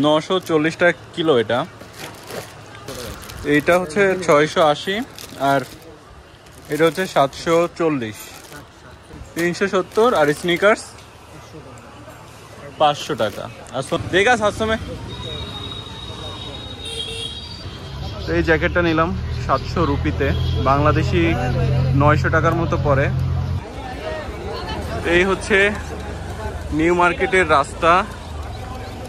940 টাকা কিলো। এইটা হচ্ছে 680, আর এটা হচ্ছে 740, 370। আর স্নিকার্স 500 টাকা। দেখা 700 में। তো এই জ্যাকেটটা নিলাম 700 রুপিতে, বাংলাদেশি 900 টাকার মতো পড়ে। এই হচ্ছে নিউ মার্কেটের রাস্তা,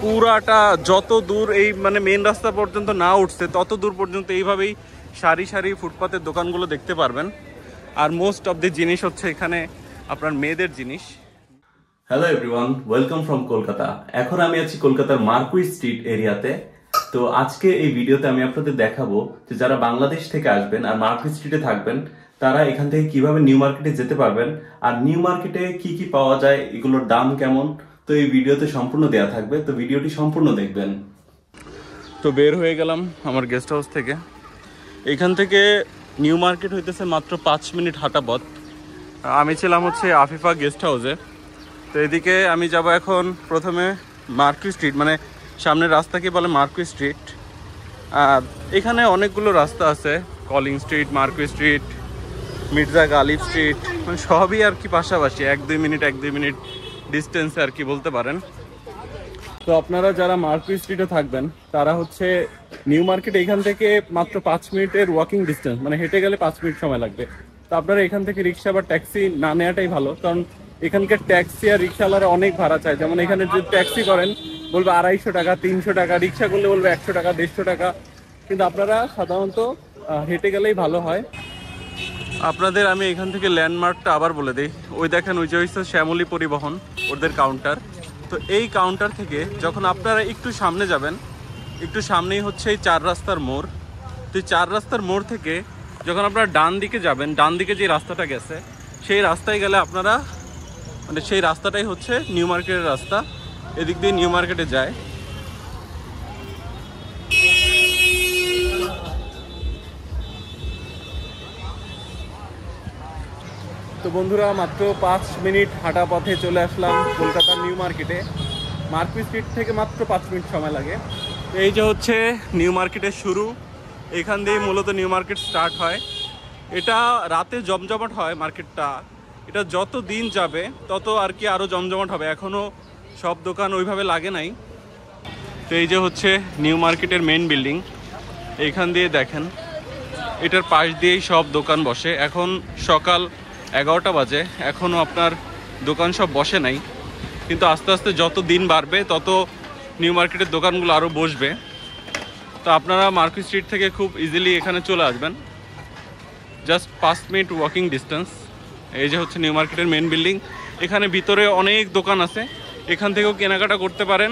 পুরাটা যত দূর এই মানে মেন রাস্তা পর্যন্ত না উঠছে তত দূর পর্যন্ত এইভাবেই সারি সারি ফুটপাতের দোকানগুলো দেখতে পারবেন। আর মোস্ট অফ দি জিনিস হচ্ছে এখানে আপনার মেয়েদের জিনিস। Hello everyone, welcome from Kolkata. এখন আমি আছি কলকাতার মার্কুইস স্ট্রিট এরিয়াতে। তো আজকে এই ভিডিওতে আমি আপনাদের দেখাবো যে যারা বাংলাদেশ থেকে আসবেন আর মার্কুইস স্ট্রিটে থাকবেন তারা এখান থেকে কিভাবে নিউ মার্কেটে যেতে পারবেন, আর নিউ মার্কেটে কি কি পাওয়া যায়, এগুলোর দাম কেমন। তো এই ভিডিওতে সম্পূর্ণ দেয়া থাকবে, তো ভিডিওটি সম্পূর্ণ দেখবেন। তো বের হয়ে গেলাম আমার গেস্ট হাউস থেকে। এখান থেকে নিউ মার্কেট হইতেছে মাত্র 5 মিনিট হাঁটা পথ। আমি ছিলাম হচ্ছে আফিফা গেস্ট হাউসে। তো এদিকে আমি যাব এখন প্রথমে মার্কুইস স্ট্রিট, মানে সামনের রাস্তাকে বলে মার্কুইস স্ট্রিট। আর এখানে অনেকগুলো রাস্তা আছে, Collin street, Marquis street, Mirza Ghalib street, মানে সবই আর কি পাশাপাশি 1-2 মিনিট ডিস্টেন্সে আর কি বলতে পারেন। তো আপনারা যারা মার্কুইস স্ট্রিটে থাকবেন তারা হচ্ছে নিউ মার্কেট এখান থেকে মাত্র 5 মিনিটের ওয়াকিং ডিস্টেন্স, মানে হেঁটে গেলে 5 মিনিট সময় লাগবে। তো আপনারা এখান থেকে রিক্সা বা ট্যাক্সি না নেওয়াটাই ভালো, কারণ এখানকার ট্যাক্সি আর রিক্সাওয়ালারা অনেক ভাড়া চায়। যেমন এখানে যদি ট্যাক্সি করেন বলবে 250 টাকা, 300 টাকা, রিক্সা করলে বলবে 100 টাকা, 150 টাকা। কিন্তু আপনারা সাধারণত হেঁটে গেলেই ভালো হয়। আপনাদের আমি এখান থেকে ল্যান্ডমার্কটা আবার বলে দিই। ওই দেখেন, ওই যে হচ্ছে শ্যামলী পরিবহন, ওদের কাউন্টার। তো এই কাউন্টার থেকে যখন আপনারা একটু সামনে যাবেন, একটু সামনেই হচ্ছে এই 4 রাস্তার মোড়। তো এই 4 রাস্তার মোড় থেকে যখন আপনারা ডান দিকে যাবেন, ডান দিকে যে রাস্তাটা গেছে সেই রাস্তায় গেলে আপনারা, মানে সেই রাস্তাটাই হচ্ছে নিউ মার্কেটের রাস্তা। এদিক দিয়ে নিউ মার্কেটে যায়। তো বন্ধুরা, মাত্র 5 মিনিট হাঁটা পথে চলে আসলাম কলকাতার নিউ মার্কেটে। মার্কুইস স্ট্রিট থেকে মাত্র 5 মিনিট সময় লাগে। তো এই যে হচ্ছে নিউ মার্কেটের শুরু, এখান দিয়ে মূলত নিউ মার্কেট স্টার্ট হয়। এটা রাতে জমজমাট হয় মার্কেটটা। এটা যত দিন যাবে তত আর কি আরও জমজমাট হবে, এখনও সব দোকান ওইভাবে লাগে নাই। তো এই যে হচ্ছে নিউ মার্কেটের মেন বিল্ডিং, এইখান দিয়ে দেখেন এটার পাশ দিয়েই সব দোকান বসে। এখন সকাল 11টা বাজে, এখনও আপনার দোকান সব বসে নাই, কিন্তু আস্তে আস্তে যত দিন বাড়বে তত নিউ মার্কেটের দোকানগুলো আরও বসবে। তো আপনারা মার্কুইস স্ট্রিট থেকে খুব ইজিলি এখানে চলে আসবেন, জাস্ট 5 মিনিট ওয়াকিং ডিস্টেন্স। এই যে হচ্ছে নিউ মার্কেটের মেন বিল্ডিং। এখানে ভিতরে অনেক দোকান আছে, এখান থেকেও কেনাকাটা করতে পারেন।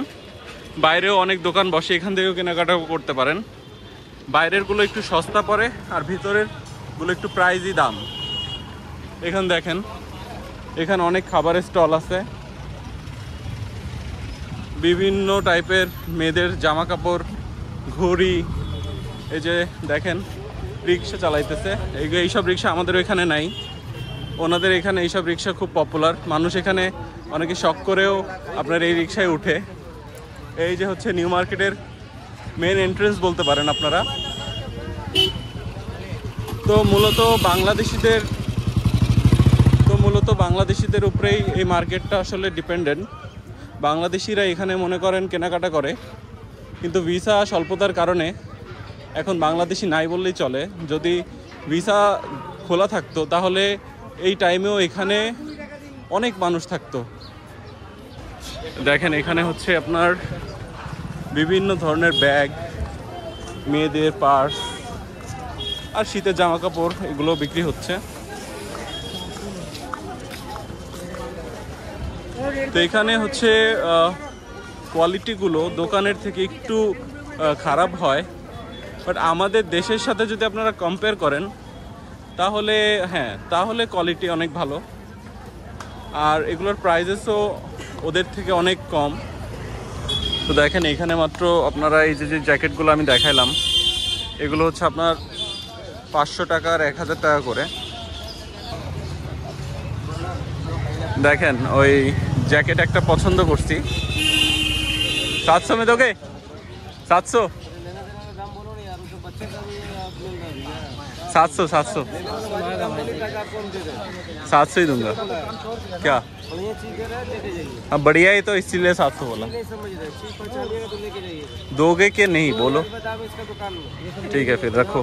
বাইরেও অনেক দোকান বসে, এখান থেকেও কেনাকাটাও করতে পারেন। বাইরেরগুলো একটু সস্তা পড়ে আর ভিতরেরগুলো একটু প্রাইজই দাম। এখানে দেখেন, এখানে অনেক খাবারের স্টল আছে, বিভিন্ন টাইপের মেয়েদের জামা কাপড়, ঘড়ি। এই যে দেখেন রিক্সা চালাইতেছে, এইসব রিক্সা আমাদের এখানে নাই, ওনাদের এখানে এইসব রিক্সা খুব পপুলার। মানুষ এখানে অনেকে শখ করেও আপনার এই রিক্সায় উঠে। এই যে হচ্ছে নিউ মার্কেটের মেন এন্ট্রেন্স বলতে পারেন আপনারা। তো মূলত বাংলাদেশিদের উপরেই এই মার্কেটটা আসলে ডিপেন্ডেন্ট। বাংলাদেশিরা এখানে মনে করেন কেনাকাটা করে, কিন্তু ভিসা স্বল্পতার কারণে এখন বাংলাদেশি নাই বললেই চলে। যদি ভিসা খোলা থাকতো তাহলে এই টাইমেও এখানে অনেক মানুষ থাকতো। দেখেন এখানে হচ্ছে আপনার বিভিন্ন ধরনের ব্যাগ, মেয়েদের পার্স আর শীতের জামা কাপড়, এগুলো বিক্রি হচ্ছে। তো এখানে হচ্ছে কোয়ালিটিগুলো দোকানের থেকে একটু খারাপ হয়, বাট আমাদের দেশের সাথে যদি আপনারা কম্পেয়ার করেন তাহলে তাহলে কোয়ালিটি অনেক ভালো। আর এগুলোর প্রাইসেসও ওদের থেকে অনেক কম। তো দেখেন এখানে মাত্র আপনারা এই যে জ্যাকেটগুলো আমি দেখাইলাম, এগুলো হচ্ছে আপনার 500 টাকা আর 1000 টাকা করে। দেখেন ওই জ্যাকেট একটা পছন্দ করছি, 700 में दोगे? 700 700 700 700 ही दूंगा क्या? हाँ बढ़िया ही तो इसीलिए 700 बोला। दोगे कि नहीं बोलो? ठीक है फिर रखो।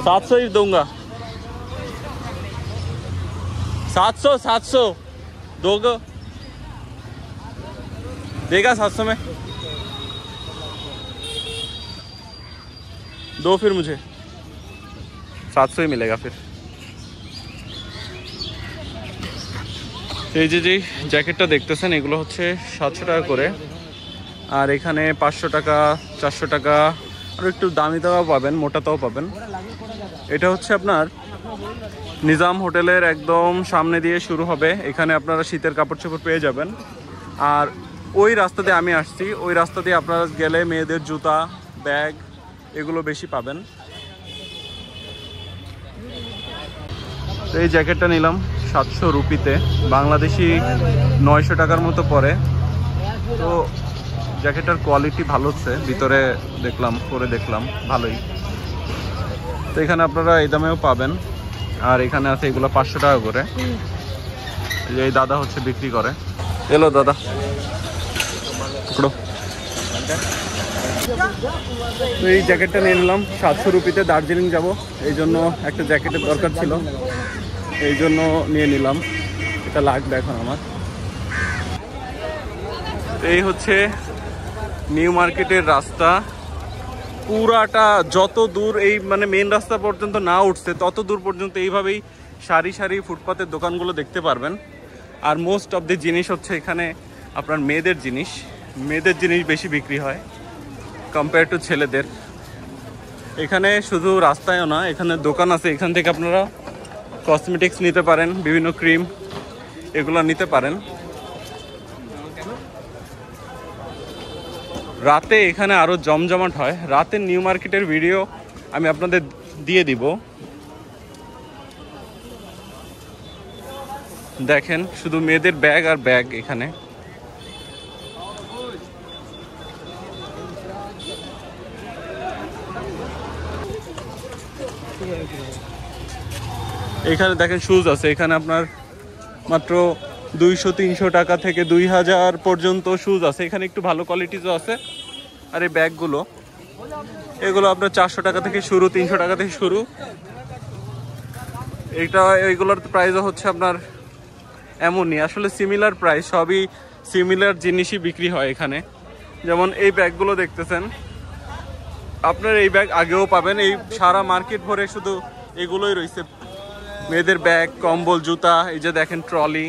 700 ही दूंगा। 700 दोगे? देगा 700 में? दो फिर मुझे 700 ही मिलेगा फिर। এই যে জ্যাকেটটা দেখতেছেন এগুলো হচ্ছে 700 টাকা করে, আর এখানে 500 টাকা 400 টাকা আর একটু দামিটাও পাবেন, মোটাটাও পাবেন। এটা হচ্ছে আপনার নিজাম হোটেলের একদম সামনে দিয়ে শুরু হবে। এখানে আপনারা শীতের কাপড় চোপড় পেয়ে যাবেন। আর ওই রাস্তা দিয়ে আমি আসছি, ওই রাস্তা দিয়ে আপনারা গেলে মেয়েদের জুতা ব্যাগ এগুলো বেশি পাবেন। এই জ্যাকেটটা নিলাম 700 রুপিতে, বাংলাদেশি 900 টাকার মতো পড়ে। তো জ্যাকেটটার কোয়ালিটি ভালো হচ্ছে, ভিতরে দেখলাম পরে দেখলাম ভালোই। তো এখানে আপনারা এই দামেও পাবেন। আর এখানে আছে এগুলো 500 টাকা করে। এই দাদা হচ্ছে বিক্রি করে। এলো দাদা পকড়ো। তো এই জ্যাকেটটা নিয়ে নিলাম 700 রুপিতে। দার্জিলিং যাব, এই জন্য একটা জ্যাকেটের দরকার ছিল, এই জন্য নিয়ে নিলাম। এটা লাগবে এখন আমার। এই হচ্ছে নিউ মার্কেটের রাস্তা, পুরাটা যত দূর এই মানে মেন রাস্তা পর্যন্ত না উঠছে তত দূর পর্যন্ত এইভাবেই সারি সারি ফুটপাতের দোকানগুলো দেখতে পারবেন। আর মোস্ট অফ দি জিনিস হচ্ছে এখানে আপনার মেয়েদের জিনিস বেশি বিক্রি হয় কম্পেয়ার টু ছেলেদের। এখানে শুধু রাস্তায়ও না, এখানে দোকান আছে, এখান থেকে আপনারা কসমেটিক্স নিতে পারেন, বিভিন্ন ক্রিম এগুলো নিতে পারেন। রাতে এখানে আরও জমজমাট হয়। রাতে নিউ মার্কেটের ভিডিও আমি আপনাদের দিয়ে দিব। দেখেন শুধু মেয়েদের ব্যাগ আর ব্যাগ এখানে। এখানে দেখেন শুজ আছে, এখানে আপনার মাত্র 200-300 টাকা থেকে 2000 পর্যন্ত শুজ আছে। এখানে একটু ভালো কোয়ালিটিজও আছে। আর এই ব্যাগগুলো এগুলো আপনার 400 টাকা থেকে শুরু, 300 টাকা থেকে শুরু। এইগুলোর প্রাইসও হচ্ছে আপনার এমনই, আসলে সিমিলার প্রাইস, সবই সিমিলার জিনিসই বিক্রি হয় এখানে। যেমন এই ব্যাগগুলো দেখতেছেন, আপনার এই ব্যাগ আগেও পাবেন। এই সারা মার্কেট ভরে শুধু এগুলোই রয়েছে, মেয়েদের ব্যাগ, কম্বল, জুতা। এই যে দেখেন ট্রলি,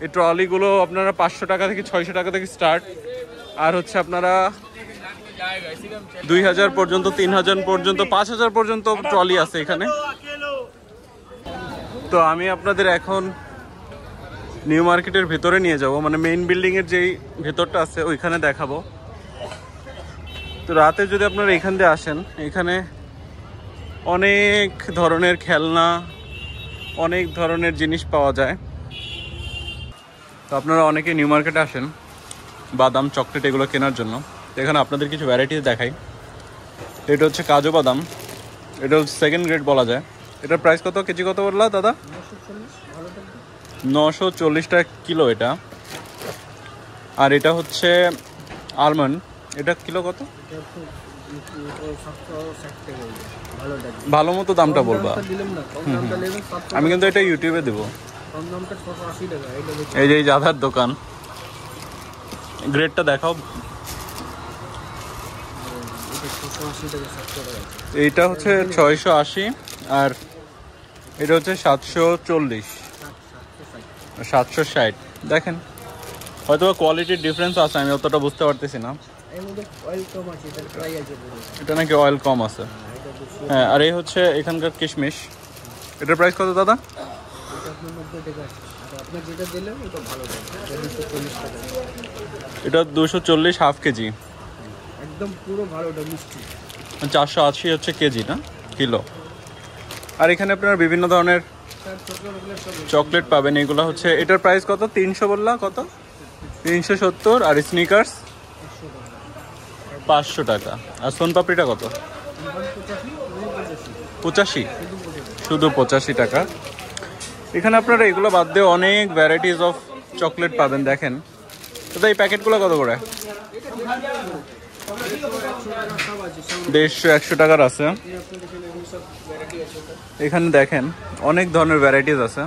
এই ট্রলিগুলো আপনারা 500 টাকা থেকে 600 টাকা থেকে স্টার্ট। আর হচ্ছে আপনারা 2000 পর্যন্ত, 3000 পর্যন্ত, 5000 পর্যন্ত ট্রলি আছে এখানে। তো আমি আপনাদের এখন নিউ মার্কেটের ভেতরে নিয়ে যাব, মানে মেইন বিল্ডিংয়ের যেই ভেতরটা আছে ওইখানে দেখাবো। তো রাতে যদি আপনারা এখান দিয়ে আসেন, এখানে অনেক ধরনের খেলনা, অনেক ধরনের জিনিস পাওয়া যায়। তো আপনারা অনেকে নিউ মার্কেটে আসেন বাদাম, চকলেট এগুলো কেনার জন্য। এখানে আপনাদের কিছু ভ্যারাইটিস দেখাই। এটা হচ্ছে কাজু বাদাম, এটা হচ্ছে সেকেন্ড গ্রেড বলা যায়। এটার প্রাইস কত, কেজি কত বললা দাদা? 940 টাকা কিলো এটা। আর এটা হচ্ছে আলমন্ড, এটা কিলো কত? ভালো মতো দামটা বলবা। আমি কিন্তু এটা ইউটিউবে দেবো। এই যে জাদার দোকান, গ্রেডটা দেখাও। এইটা হচ্ছে 680 আর এটা হচ্ছে 740, 760। দেখেন হয়তো কোয়ালিটির ডিফারেন্স আছে, আমি অতটা বুঝতে পারতেছি না। এটা নাকি অয়েল কম আছে। হ্যাঁ, আর এই হচ্ছে এখানকার কিশমিশ। এটার প্রাইস কত দাদা? এটা 240 হাফ কেজি, একদম পুরো ভালো। 480 হচ্ছে কেজি না কিলো। আর এখানে আপনারা বিভিন্ন ধরনের চকলেট পাবেন। এগুলো হচ্ছে, এটার প্রাইস কত? 300 বললা কত? 370। আর স্নিকার্স 500 টাকা। আর সোনপাপড়িটা কত? 85, শুধু 85 টাকা। এখানে আপনারা এগুলো বাদ দিয়ে অনেক ভ্যারাইটিস অফ চকলেট পাবেন। দেখেন দাদা এই প্যাকেটগুলো কত করে? 150, 100 টাকার আছে। এখানে দেখেন অনেক ধরনের ভ্যারাইটিস আছে,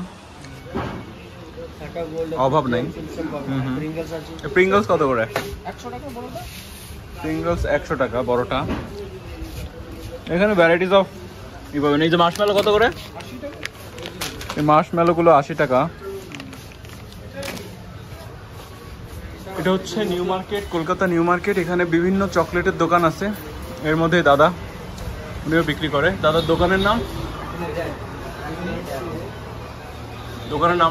অভাব নাই। প্রিঙ্গলস কত করে? প্রিঙ্গলস 100 টাকা বড়টা। এখানে ভ্যারাইটিস অফ ই পাবেন। এই যে মার্শমেলো কত করে? এই মার্শমেলোগুলো 80 টাকা। এটা হচ্ছে new market, Kolkata new market. এখানে বিভিন্ন চকলেটের দোকান আছে। এর মধ্যে দাদা উনিও বিক্রি করে। দাদার দোকানের নাম? দোকানের নাম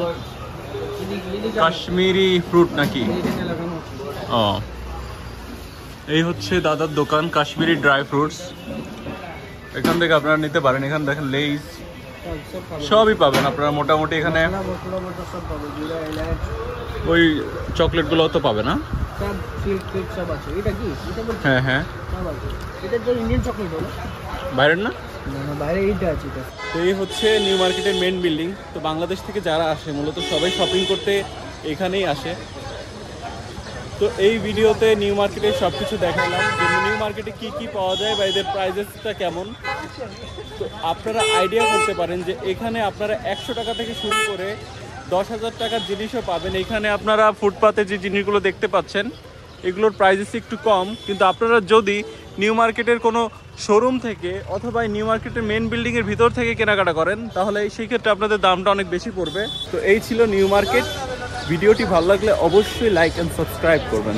কাশ্মীরি ফ্রুট নাকি? ও, এই হচ্ছে দাদার দোকান কাশ্মীরি ড্রাই ফ্রুটস। এখান থেকে আপনারা নিতে পারেন। এখানে দেখেন লেইস সবই পাবেন আপনারা মোটামুটি। এখানে ওই চকলেটগুলো তো পাবে না? হ্যাঁ হ্যাঁ, বাইরের না? তো এই হচ্ছে নিউ মার্কেটের মেন বিল্ডিং। তো বাংলাদেশ থেকে যারা আসে মূলত সবাই শপিং করতে এখানেই আসে। তো এই ভিডিওতে নিউ মার্কেটের সব কিছু দেখালাম, যে নিউ মার্কেটে কি কি পাওয়া যায় বা এদের প্রাইসেসটা কেমন। তো আপনারা আইডিয়া করতে পারেন যে এখানে আপনারা 100 টাকা থেকে শুরু করে 10,000 টাকার জিনিসও পাবেন। এখানে আপনারা ফুটপাতে যে জিনিসগুলো দেখতে পাচ্ছেন এগুলোর প্রাইসেস একটু কম, কিন্তু আপনারা যদি নিউ মার্কেটের কোনো শোরুম থেকে অথবা নিউ মার্কেটের মেন বিল্ডিংয়ের ভিতর থেকে কেনাকাটা করেন তাহলে সেই ক্ষেত্রে আপনাদের দামটা অনেক বেশি পড়বে। তো এই ছিল নিউ মার্কেট। ভিডিওটি ভালো লাগলে অবশ্যই লাইক অ্যান্ড সাবস্ক্রাইব করবেন।